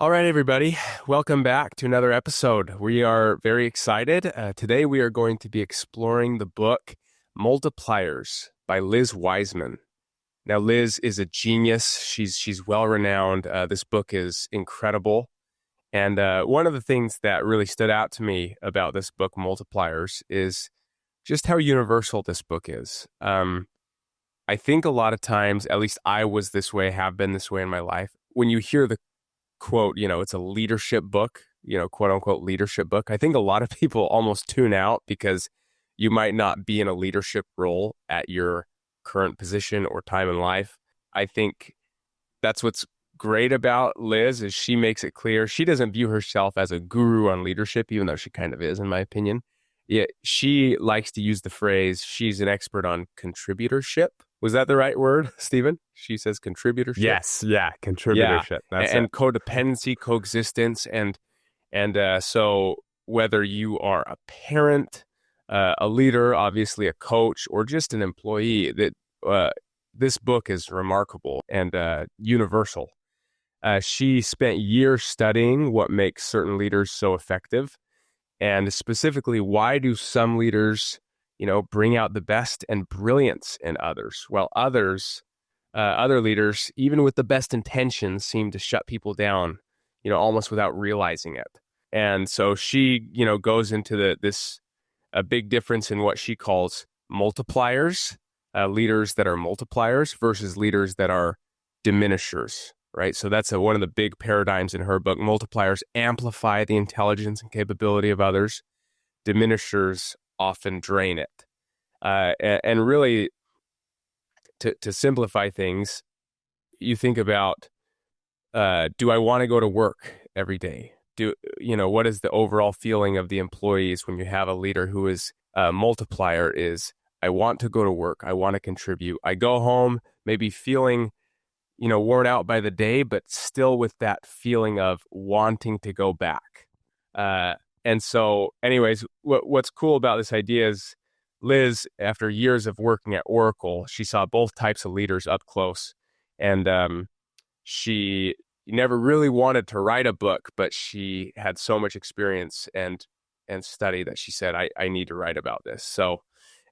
All right, everybody, welcome back to another episode. We are very excited. Today, we are going to be exploring the book Multipliers by Liz Wiseman. Now, Liz is a genius. She's well-renowned. This book is incredible. And one of the things that really stood out to me about this book, Multipliers, is just how universal this book is. I think a lot of times, at least I was this way, have been this way in my life, when you hear the quote, it's a leadership book, quote unquote leadership book. I think a lot of people almost tune out because you might not be in a leadership role at your current position or time in life. I think that's what's great about Liz is she makes it clear. She doesn't view herself as a guru on leadership, even though she kind of is, in my opinion. Yet she likes to use the phrase, she's an expert on contributorship. Was that the right word, Stephen? She says contributorship. Yes, yeah, Yeah, contributorship. That's and it. codependency, coexistence, and so whether you are a parent, a leader, obviously a coach, or just an employee, that this book is remarkable and universal. She spent years studying what makes certain leaders so effective, and specifically, why do some leaders, bring out the best and brilliance in others, while other leaders, even with the best intentions, seem to shut people down, almost without realizing it. And so she, goes into this a big difference in what she calls multipliers, leaders that are multipliers versus leaders that are diminishers, right? So that's one of the big paradigms in her book. Multipliers amplify the intelligence and capability of others. Diminishers often drain it. And really, to simplify things, you think about, do I want to go to work every day? What is the overall feeling of the employees when you have a leader who is a multiplier is, I want to go to work. I want to contribute. I go home maybe feeling, worn out by the day, but still with that feeling of wanting to go back. And so anyways, what's cool about this idea is Liz, after years of working at Oracle, she saw both types of leaders up close. And she never really wanted to write a book, but she had so much experience and study that she said, I need to write about this. So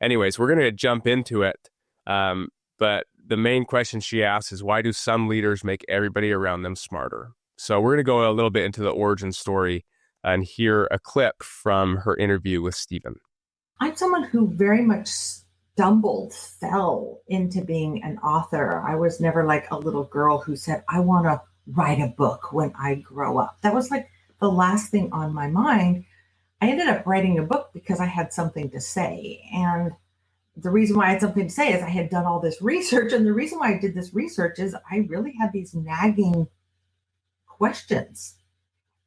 anyways, we're going to jump into it. But the main question she asks is, why do some leaders make everybody around them smarter? So we're going to go a little bit into the origin story and hear a clip from her interview with Stephen. I'm someone who very much fell into being an author. I was never like a little girl who said, I want to write a book when I grow up. That was like the last thing on my mind. I ended up writing a book because I had something to say. And the reason why I had something to say is I had done all this research. And the reason why I did this research is I really had these nagging questions.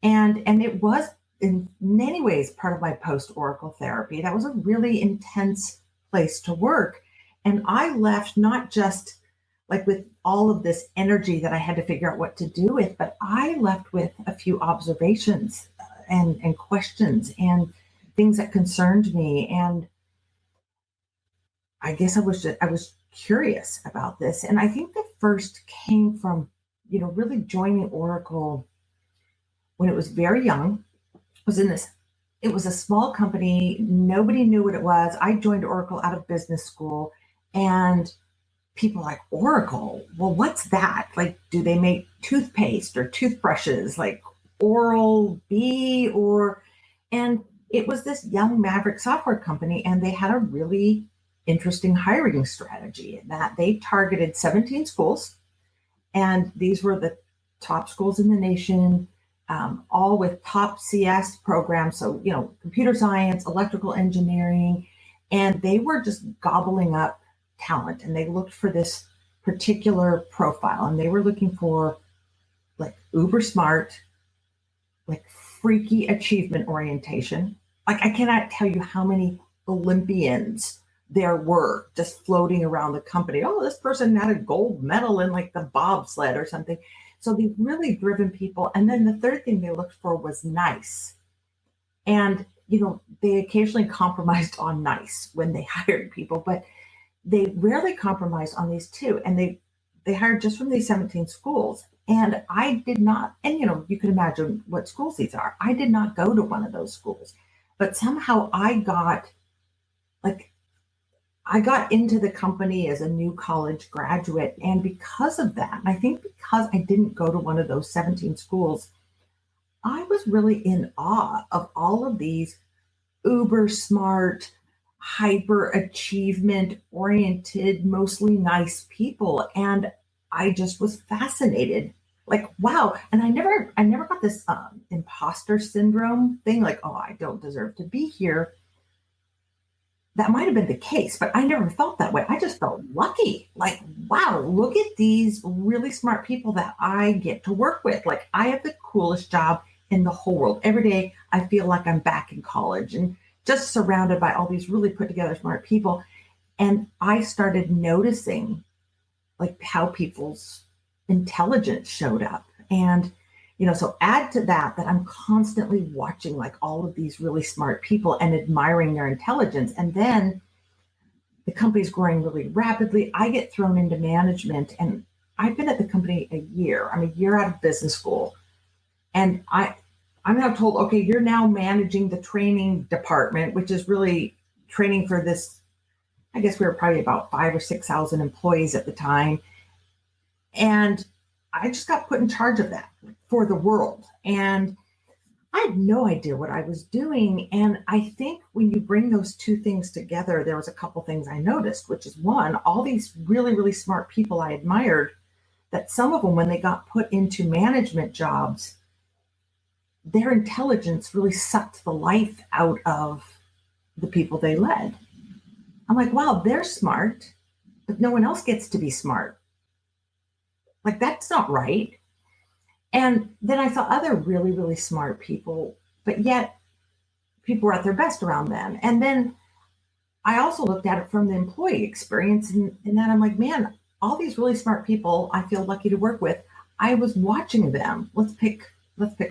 And it was in many ways part of my post-Oracle therapy. That was a really intense place to work. And I left not just like with all of this energy that I had to figure out what to do with, but I left with a few observations and questions and things that concerned me. And I guess I was curious about this. And I think the first came from, really joining Oracle when it was very young. It was a small company. Nobody knew what it was. I joined Oracle out of business school, and people were like, Oracle? Well, what's that? Like, do they make toothpaste or toothbrushes, like Oral-B and it was this young maverick software company, and they had a really interesting hiring strategy in that they targeted 17 schools, and these were the top schools in the nation. All with top CS programs. So, computer science, electrical engineering, and they were just gobbling up talent. And they looked for this particular profile, and they were looking for like uber smart, like freaky achievement orientation. Like, I cannot tell you how many Olympians there were just floating around the company. Oh, this person had a gold medal in like the bobsled or something. So they really driven people. And then the third thing they looked for was nice. And, they occasionally compromised on nice when they hired people, but they rarely compromised on these two. And they they hired just from these 17 schools. And I did not, and you can imagine what schools these are. I did not go to one of those schools, but somehow like, I got into the company as a new college graduate. And because of that, I think because I didn't go to one of those 17 schools, I was really in awe of all of these uber smart, hyper achievement oriented, mostly nice people. And I just was fascinated. Like, wow. And I never got this imposter syndrome thing, like, oh, I don't deserve to be here. That might have been the case, but I never felt that way. I just felt lucky. Like, wow, look at these really smart people that I get to work with. Like, I have the coolest job in the whole world. Every day, I feel like I'm back in college and just surrounded by all these really put together smart people. And I started noticing like how people's intelligence showed up. And so add to that I'm constantly watching like all of these really smart people and admiring their intelligence. And then the company's growing really rapidly. I get thrown into management, and I've been at the company a year. I'm a year out of business school. And I'm now told, okay, you're now managing the training department, which is really training for this. I guess we were probably about 5,000 or 6,000 employees at the time. And I just got put in charge of that for the world. And I had no idea what I was doing. And I think when you bring those two things together, there was a couple things I noticed, which is one, all these really, really smart people I admired, that some of them, when they got put into management jobs, their intelligence really sucked the life out of the people they led. I'm like, wow, they're smart, but no one else gets to be smart. Like, that's not right. And then I saw other really, really smart people, but yet people were at their best around them. And then I also looked at it from the employee experience, and then I'm like, man, all these really smart people I feel lucky to work with, I was watching them. Let's pick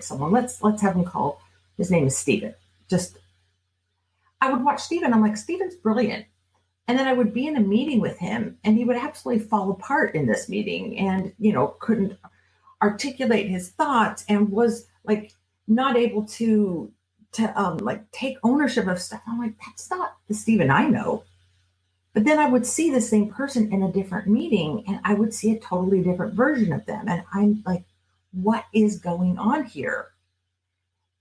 someone. Let's have him call. His name is Stephen. I would watch Stephen. I'm like, Stephen's brilliant. And then I would be in a meeting with him, and he would absolutely fall apart in this meeting and, couldn't articulate his thoughts and was like not able to like take ownership of stuff. I'm like, that's not the Stephen I know. But then I would see the same person in a different meeting, and I would see a totally different version of them. And I'm like, what is going on here?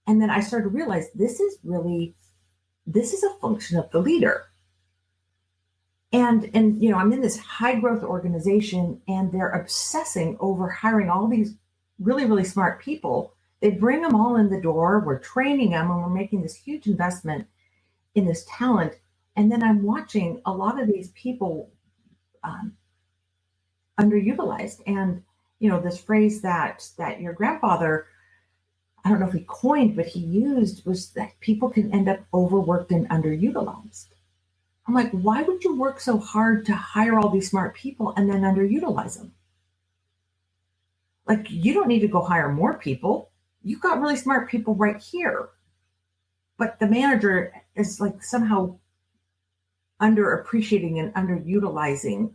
And then I started to realize this is a function of the leader. And I'm in this high growth organization, and they're obsessing over hiring all these really, really smart people. They bring them all in the door. We're training them, and we're making this huge investment in this talent. And then I'm watching a lot of these people underutilized. And, this phrase that your grandfather, I don't know if he coined, but he used, was that people can end up overworked and underutilized. I'm like, why would you work so hard to hire all these smart people and then underutilize them? Like, you don't need to go hire more people. You've got really smart people right here. But the manager is like somehow underappreciating and underutilizing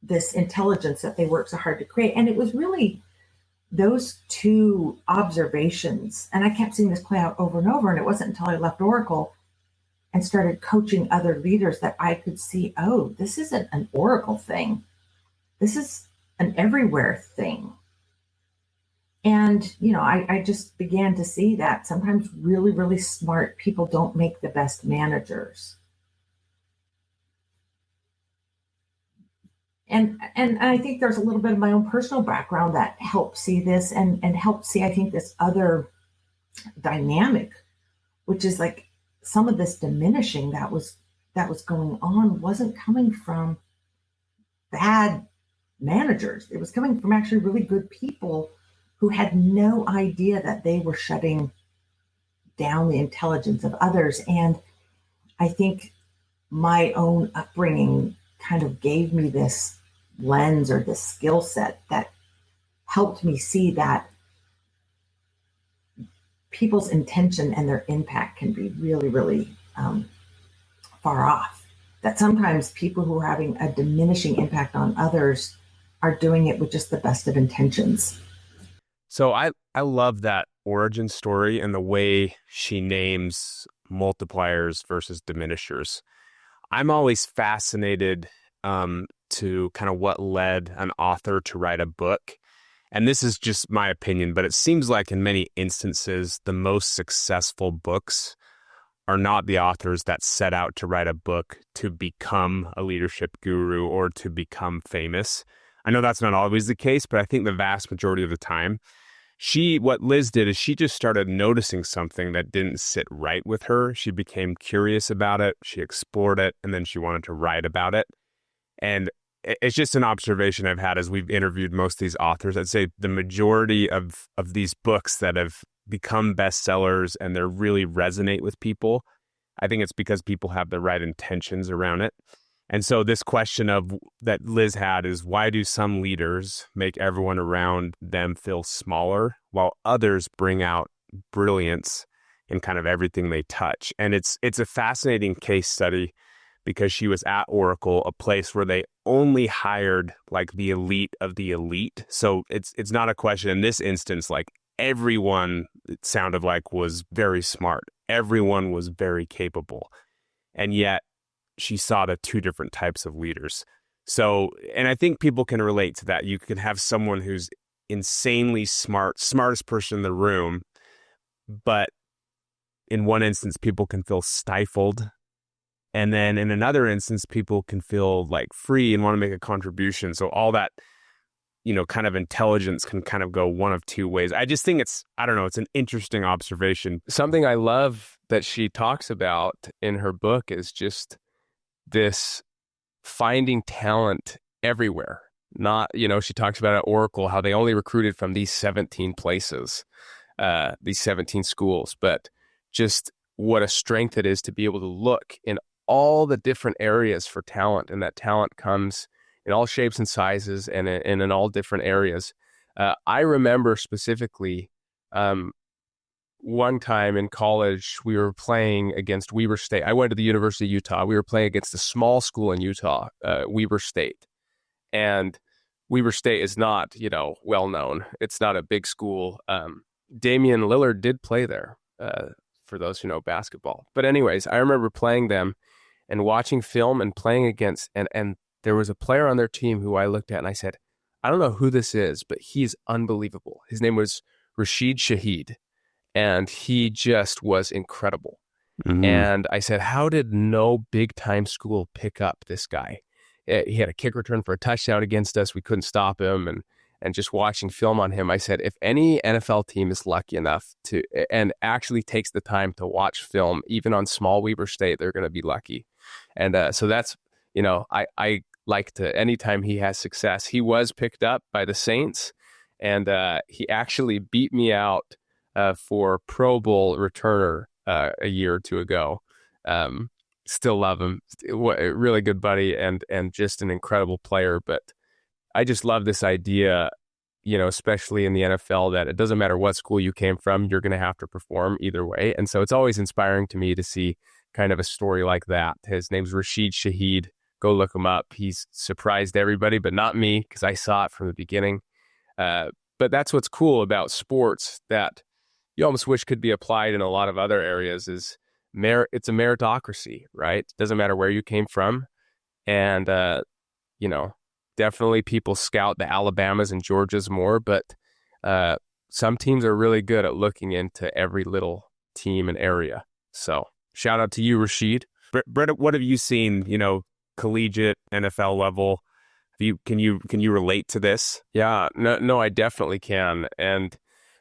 this intelligence that they work so hard to create. And it was really those two observations. And I kept seeing this play out over and over. And it wasn't until I left Oracle and started coaching other leaders that I could see, oh, this isn't an Oracle thing. This is an everywhere thing. And, I just began to see that sometimes really, really smart people don't make the best managers. And I think there's a little bit of my own personal background that helped see this and helped see, I think, this other dynamic, which is like some of this diminishing that was going on wasn't coming from bad managers. It was coming from actually really good people who had no idea that they were shutting down the intelligence of others. And I think my own upbringing kind of gave me this lens or this skill set that helped me see that people's intention and their impact can be really, really far off. That sometimes people who are having a diminishing impact on others are doing it with just the best of intentions. So I love that origin story and the way she names multipliers versus diminishers. I'm always fascinated to kind of what led an author to write a book. And this is just my opinion, but it seems like in many instances, the most successful books are not the authors that set out to write a book to become a leadership guru or to become famous. I know that's not always the case, but I think the vast majority of the time, what Liz did is she just started noticing something that didn't sit right with her. She became curious about it. She explored it, and then she wanted to write about it. And it's just an observation I've had as we've interviewed most of these authors. I'd say the majority of these books that have become bestsellers and they really resonate with people, I think it's because people have the right intentions around it. And so this question that Liz had is, why do some leaders make everyone around them feel smaller while others bring out brilliance in kind of everything they touch? And it's a fascinating case study because she was at Oracle, a place where they only hired like the elite of the elite. So it's not a question in this instance, like everyone, it sounded like, was very smart. Everyone was very capable. And yet she saw the two different types of leaders. So, and I think people can relate to that. You can have someone who's insanely smart, smartest person in the room, but in one instance, people can feel stifled. And then in another instance, people can feel like free and want to make a contribution. So all that, kind of intelligence can kind of go one of two ways. I just think it's an interesting observation. Something I love that she talks about in her book is just this finding talent everywhere. Not, she talks about at Oracle, how they only recruited from these 17 places, these 17 schools, but just what a strength it is to be able to look in all the different areas for talent. And that talent comes in all shapes and sizes and in all different areas. I remember specifically one time in college, we were playing against Weber State. I went to the University of Utah. We were playing against a small school in Utah, Weber State. And Weber State is not, well known. It's not a big school. Damian Lillard did play there, for those who know basketball. But anyways, I remember playing them and watching film and playing against, and there was a player on their team who I looked at and I said, I don't know who this is, but he's unbelievable. His name was Rashid Shaheed. And he just was incredible. Mm-hmm. And I said, how did no big time school pick up this guy? He had a kick return for a touchdown against us. We couldn't stop him. And just watching film on him, I said, if any NFL team is lucky enough to, and actually takes the time to watch film, even on small Weber State, they're going to be lucky. And so that's, I like to, anytime he has success. He was picked up by the Saints, and he actually beat me out for Pro Bowl returner a year or two ago. Still love him. A really good buddy and just an incredible player. But I just love this idea, especially in the NFL, that it doesn't matter what school you came from, you're going to have to perform either way. And so it's always inspiring to me to see kind of a story like that. His name's Rashid Shaheed. Go look him up. He's surprised everybody, but not me, because I saw it from the beginning. But that's what's cool about sports that you almost wish could be applied in a lot of other areas is it's a meritocracy, right? It doesn't matter where you came from. And, definitely people scout the Alabamas and Georgias more, but some teams are really good at looking into every little team and area. So shout out to you, Rashid. Brett, what have you seen, collegiate, NFL level? Can you relate to this? Yeah, no, I definitely can. And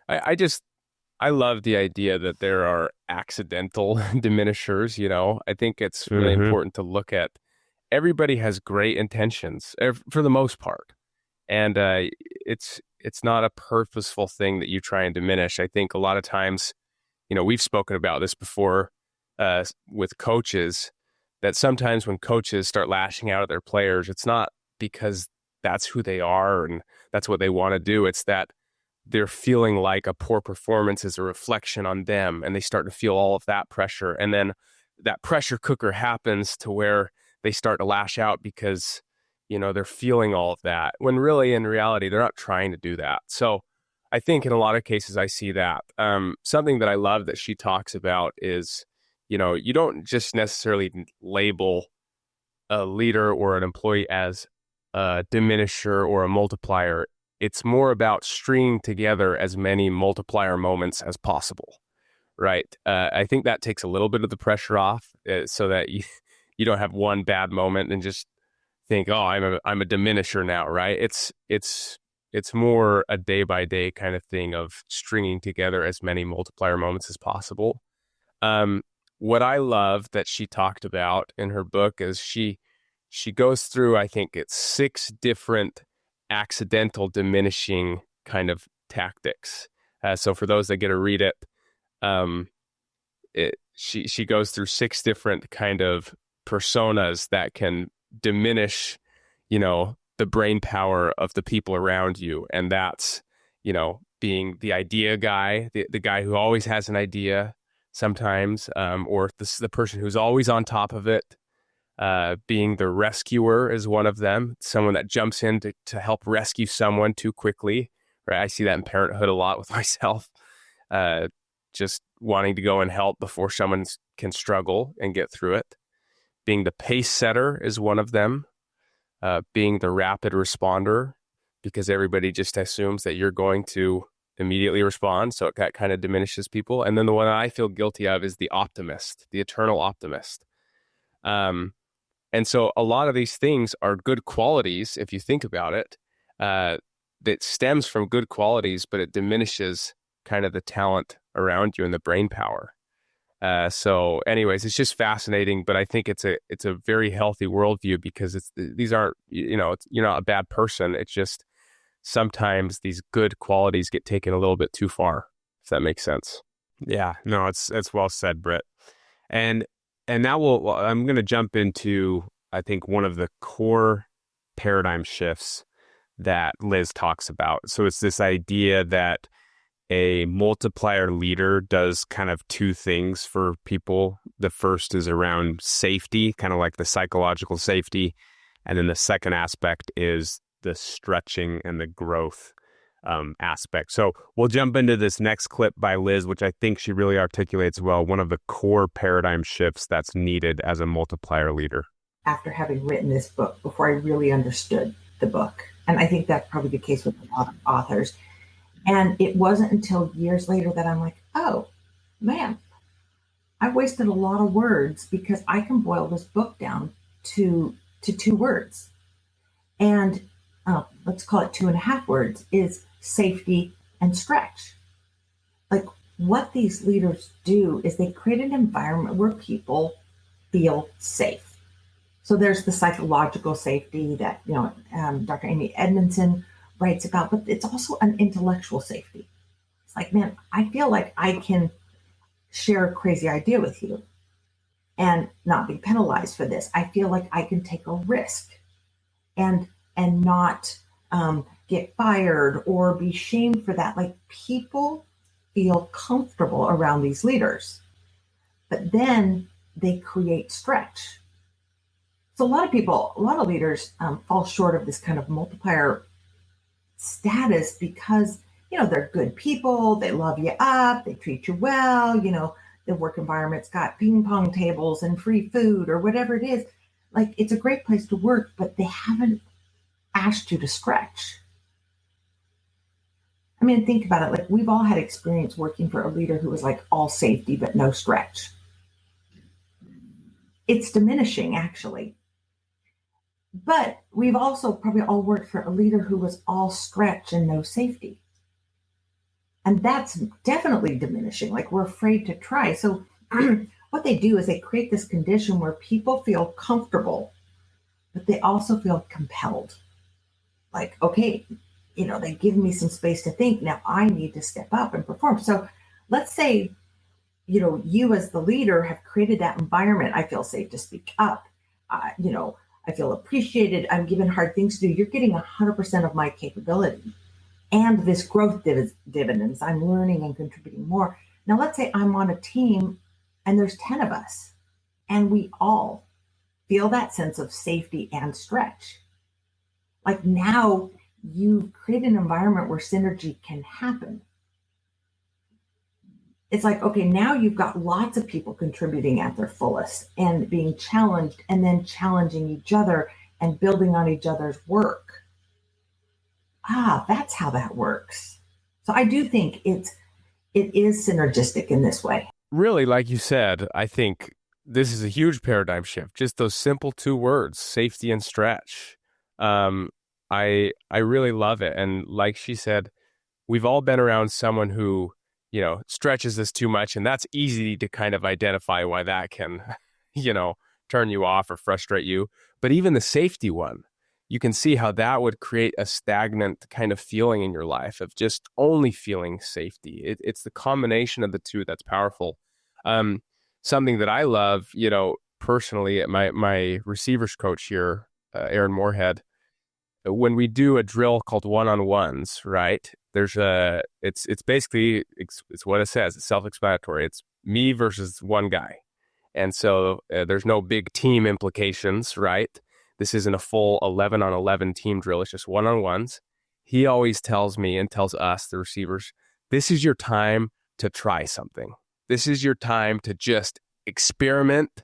I love the idea that there are accidental diminishers. I think it's really important to look at. Everybody has great intentions for the most part. And it's not a purposeful thing that you try and diminish. I think a lot of times, we've spoken about this before with coaches, that sometimes when coaches start lashing out at their players, it's not because that's who they are and that's what they want to do. It's that they're feeling like a poor performance is a reflection on them, and they start to feel all of that pressure. And then that pressure cooker happens to where they start to lash out because, they're feeling all of that, when really in reality, they're not trying to do that. So I think in a lot of cases, I see that. Something that I love that she talks about is, you don't just necessarily label a leader or an employee as a diminisher or a multiplier. It's more about stringing together as many multiplier moments as possible, right? I think that takes a little bit of the pressure off, so that you don't have one bad moment and just think, oh, I'm a diminisher now, right? It's more a day by day kind of thing of stringing together as many multiplier moments as possible. What I love that she talked about in her book is she goes through, I think it's 6 different accidental diminishing kind of tactics. So for those that get to read it, she goes through 6 different kind of personas that can diminish, the brain power of the people around you. And that's, being the idea guy, the guy who always has an idea sometimes, or the person who's always on top of it. Being the rescuer is one of them, someone that jumps in to help rescue someone too quickly, right? I see that in parenthood a lot with myself, just wanting to go and help before someone can struggle and get through it. Being the pace setter is one of them. Being the rapid responder, because everybody just assumes that you're going to immediately respond, so it kind of diminishes people. And then the one I feel guilty of is the optimist, the eternal optimist. And so a lot of these things are good qualities, if you think about it, that stems from good qualities, but it diminishes kind of the talent around you and the brain power. So anyways, it's just fascinating, but I think it's a very healthy worldview, because these aren't, you're not a bad person. It's just sometimes these good qualities get taken a little bit too far, if that makes sense. Yeah, no, it's well said, Britt. And now I'm going to jump into, I think, one of the core paradigm shifts that Liz talks about. So it's this idea that a multiplier leader does kind of 2 things for people. The first is around safety, kind of like the psychological safety. And then the second aspect is the stretching and the growth aspect. So we'll jump into this next clip by Liz, which I think she really articulates well, one of the core paradigm shifts that's needed as a multiplier leader. After having written this book, before I really understood the book, and I think that's probably the case with a lot of authors, and it wasn't until years later that I'm like, oh, man, I wasted a lot of words, because I can boil this book down to 2 words. And let's call it 2.5 words, is safety and stretch. Like, what these leaders do is they create an environment where people feel safe. So there's the psychological safety that, Dr. Amy Edmondson writes about, but it's also an intellectual safety. It's like, man, I feel like I can share a crazy idea with you and not be penalized for this. I feel like I can take a risk and not get fired or be shamed for that. Like, people feel comfortable around these leaders, but then they create stretch. So a lot of leaders fall short of this kind of multiplier status, because, they're good people, they love you up, they treat you well, the work environment's got ping pong tables and free food or whatever it is. Like, it's a great place to work, but they haven't asked you to stretch. I mean, think about it. Like, we've all had experience working for a leader who was like all safety, but no stretch. It's diminishing, actually. But we've also probably all worked for a leader who was all stretch and no safety. And that's definitely diminishing. Like, we're afraid to try. So what they do is they create this condition where people feel comfortable, but they also feel compelled. Like, okay, they give me some space to think. Now I need to step up and perform. So let's say, you as the leader have created that environment. I feel safe to speak up. I feel appreciated. I'm given hard things to do. You're getting 100% of my capability and this growth dividends. I'm learning and contributing more. Now, let's say I'm on a team and there's 10 of us, and we all feel that sense of safety and stretch. Like now you create an environment where synergy can happen. It's like, okay, now you've got lots of people contributing at their fullest and being challenged and then challenging each other and building on each other's work. That's how that works. So I do think it is synergistic in this way. Really, like you said, I think this is a huge paradigm shift. Just those simple two words, safety and stretch. I really love it. And like she said, we've all been around someone who, stretches us too much, and that's easy to kind of identify why that can, turn you off or frustrate you. But even the safety one, you can see how that would create a stagnant kind of feeling in your life of just only feeling safety. It's the combination of the two that's powerful. Something that I love, personally, my receivers coach here, Aaron Moorhead, when we do a drill called one-on-ones, right? It's basically, it's what it says. It's self-explanatory. It's me versus one guy. And so there's no big team implications, right? This isn't a full 11-on-11 team drill. It's just one-on-ones. He always tells me and tells us, the receivers, this is your time to try something. This is your time to just experiment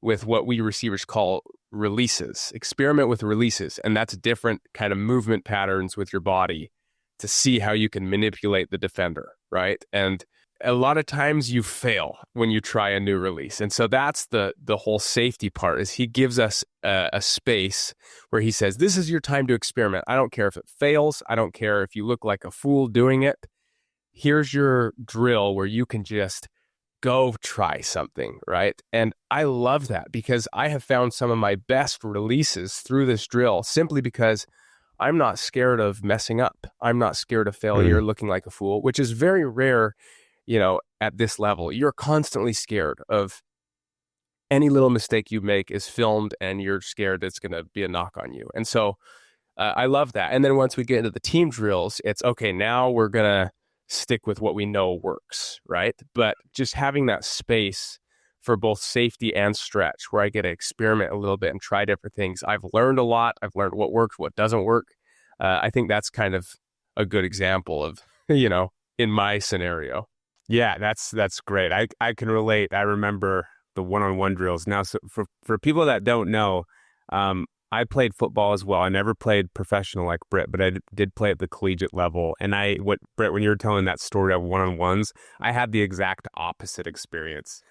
with what we receivers call releases. Experiment with releases. And that's different kind of movement patterns with your body to see how you can manipulate the defender, right? And a lot of times you fail when you try a new release. And so that's the whole safety part, is he gives us a space where he says, this is your time to experiment. I don't care if it fails. I don't care if you look like a fool doing it. Here's your drill where you can just go try something, right? And I love that, because I have found some of my best releases through this drill simply because I'm not scared of messing up. I'm not scared of failure, looking like a fool, which is very rare, at this level. You're constantly scared of any little mistake you make is filmed, and you're scared it's going to be a knock on you. And so I love that. And then once we get into the team drills, it's okay, now we're going to stick with what we know works, right? But just having that space for both safety and stretch, where I get to experiment a little bit and try different things. I've learned a lot. I've learned what works, what doesn't work. I think that's kind of a good example of, in my scenario. Yeah, that's great. I can relate. I remember the one-on-one drills. Now, so for people that don't know, I played football as well. I never played professional like Britt, but I did play at the collegiate level. And Britt, when you were telling that story of one-on-ones, I had the exact opposite experience,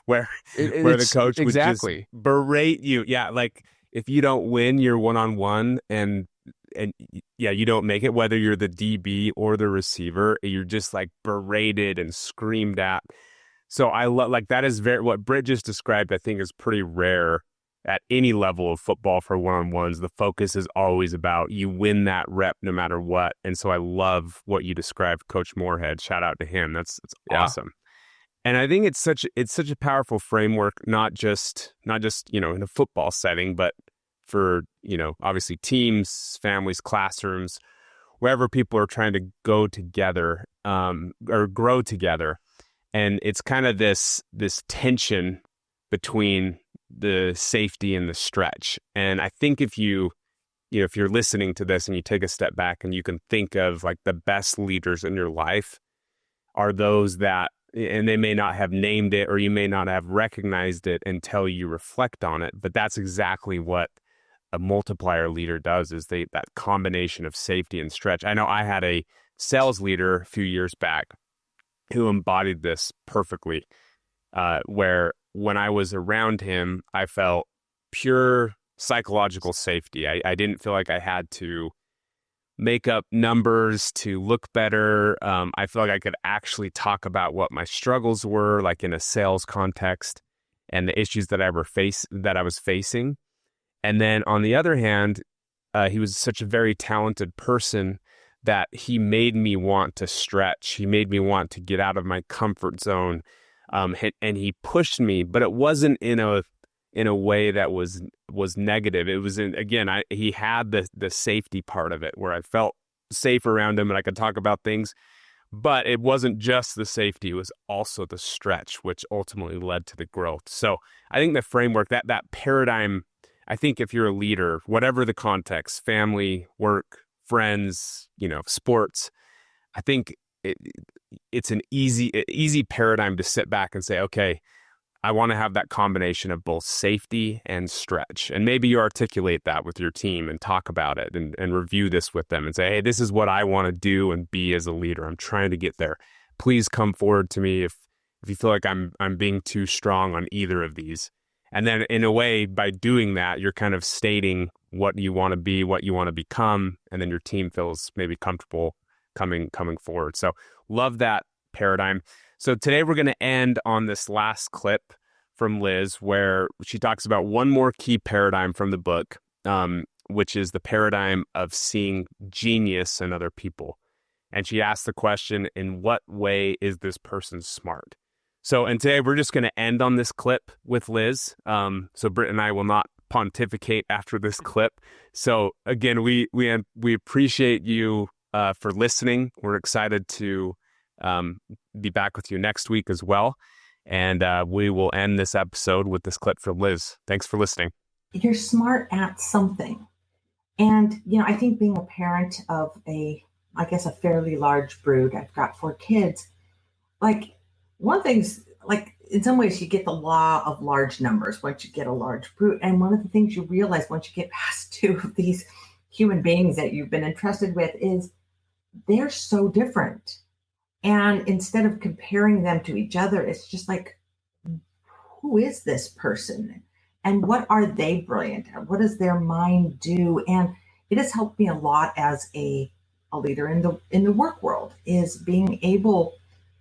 where the coach would just berate you. Yeah, like if you don't win your one-on-one and you don't make it, whether you're the DB or the receiver, you're just like berated and screamed at. So I love, like, that is what Britt just described, I think, is pretty rare at any level of football for one-on-ones. The focus is always about you win that rep no matter what. And so I love what you described, Coach Moorhead. Shout out to him. That's awesome. And I think it's such a powerful framework, not just in a football setting, but for, obviously teams, families, classrooms, wherever people are trying to go together or grow together. And it's kind of this tension between the safety and the stretch. And I think if you're listening to this and you take a step back and you can think of like the best leaders in your life are those that, and they may not have named it or you may not have recognized it until you reflect on it, but that's exactly what a multiplier leader does, is that combination of safety and stretch. I know I had a sales leader a few years back who embodied this perfectly, where when I was around him, I felt pure psychological safety. I didn't feel like I had to make up numbers to look better. I felt like I could actually talk about what my struggles were, like in a sales context, and the issues that I was facing. And then on the other hand, he was such a very talented person that he made me want to stretch. He made me want to get out of my comfort zone. And he pushed me, but it wasn't in a way that was negative. It was he had the safety part of it where I felt safe around him and I could talk about things, but it wasn't just the safety. It was also the stretch, which ultimately led to the growth. So I think the framework, that paradigm I think if you're a leader, whatever the context, family, work, friends, sports, I think it's an easy paradigm to sit back and say, okay, I want to have that combination of both safety and stretch. And maybe you articulate that with your team and talk about it and review this with them and say, hey, this is what I want to do and be as a leader. I'm trying to get there. Please come forward to me if you feel like I'm being too strong on either of these. And then in a way, by doing that, you're kind of stating what you want to be, what you want to become, and then your team feels maybe comfortable coming forward. So love that paradigm. So today we're going to end on this last clip from Liz where she talks about one more key paradigm from the book, which is the paradigm of seeing genius in other people. And she asked the question, in what way is this person smart? So, and today we're just going to end on this clip with Liz. So Britt and I will not pontificate after this clip. So again, we appreciate you for listening. We're excited to be back with you next week as well. And we will end this episode with this clip from Liz. Thanks for listening. You're smart at something. And, I think being a parent of a fairly large brood, I've got 4 kids, one thing's in some ways you get the law of large numbers once you get a large brood. And one of the things you realize once you get past 2 of these human beings that you've been entrusted with is they're so different. And instead of comparing them to each other, it's just who is this person? And what are they brilliant at? What does their mind do? And it has helped me a lot as a leader in the work world, is being able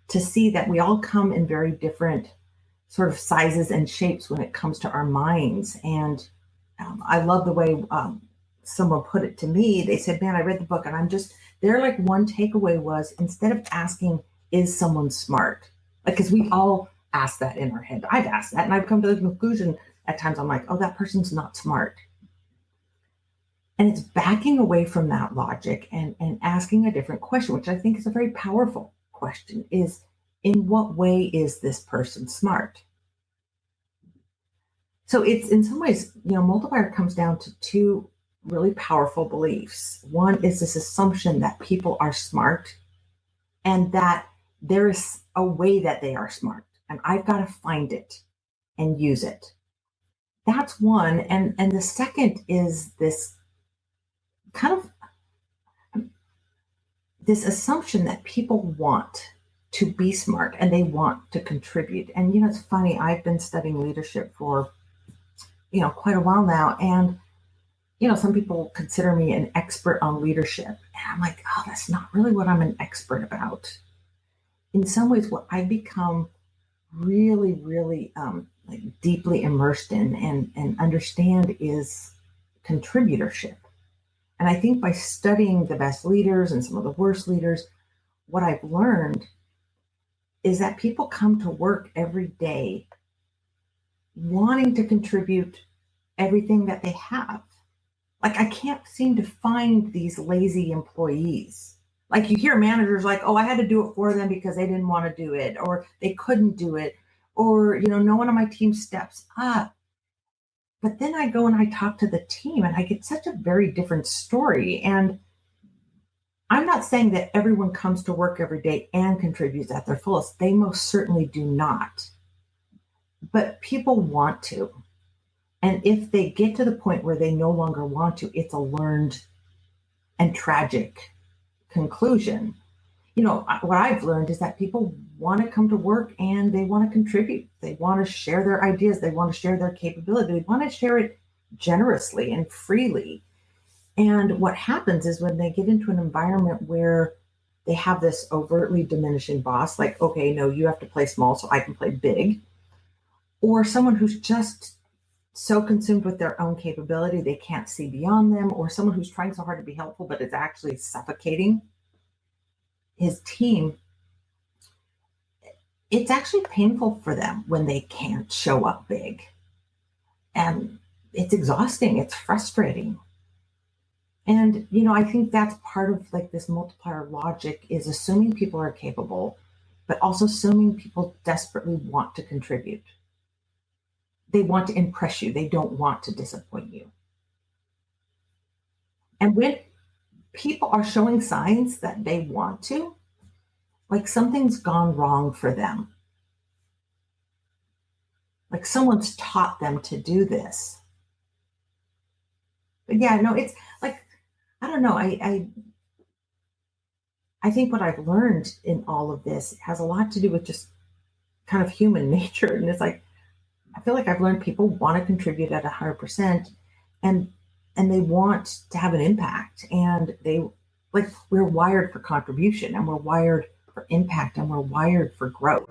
to see that we all come in very different sort of sizes and shapes when it comes to our minds. And I love the way someone put it to me. They said, man, I read the book and their one takeaway was, instead of asking, is someone smart? Because we all ask that in our head. I've asked that and I've come to the conclusion at times, I'm like, oh, that person's not smart. And it's backing away from that logic and asking a different question, which I think is a very powerful question, is in what way is this person smart? So it's in some ways, multiplier comes down to 2 really powerful beliefs. One is this assumption that people are smart and that there is a way that they are smart and I've got to find it and use it. That's one. And the second is this kind of this assumption that people want to be smart and they want to contribute. And, it's funny, I've been studying leadership for, quite a while now. And, some people consider me an expert on leadership. And I'm like, oh, that's not really what I'm an expert about. In some ways, what I've become really, really deeply immersed in and understand is contributorship. And I think by studying the best leaders and some of the worst leaders, what I've learned is that people come to work every day wanting to contribute everything that they have. I can't seem to find these lazy employees. You hear managers oh, I had to do it for them because they didn't want to do it, or they couldn't do it, or, no one on my team steps up. But then I go and I talk to the team and I get such a very different story. And I'm not saying that everyone comes to work every day and contributes at their fullest. They most certainly do not. But people want to. And if they get to the point where they no longer want to, it's a learned and tragic conclusion. What I've learned is that people want to come to work and they want to contribute. They want to share their ideas. They want to share their capability. They want to share it generously and freely. And what happens is when they get into an environment where they have this overtly diminishing boss, okay, no, you have to play small so I can play big. Or someone who's just so consumed with their own capability, they can't see beyond them, or someone who's trying so hard to be helpful, but is actually suffocating his team. It's actually painful for them when they can't show up big. And it's exhausting. It's frustrating. And, I think that's part of this multiplier logic, is assuming people are capable, but also assuming people desperately want to contribute. they want to impress you. They don't want to disappoint you. And when people are showing signs that they want to, like something's gone wrong for them. Like someone's taught them to do this. But yeah, no, it's like, I don't know. I think what I've learned in all of this has a lot to do with just kind of human nature. And it's like, I feel like I've learned people want to contribute at 100%, and they want to have an impact, and we're wired for contribution, and we're wired for impact, and we're wired for growth.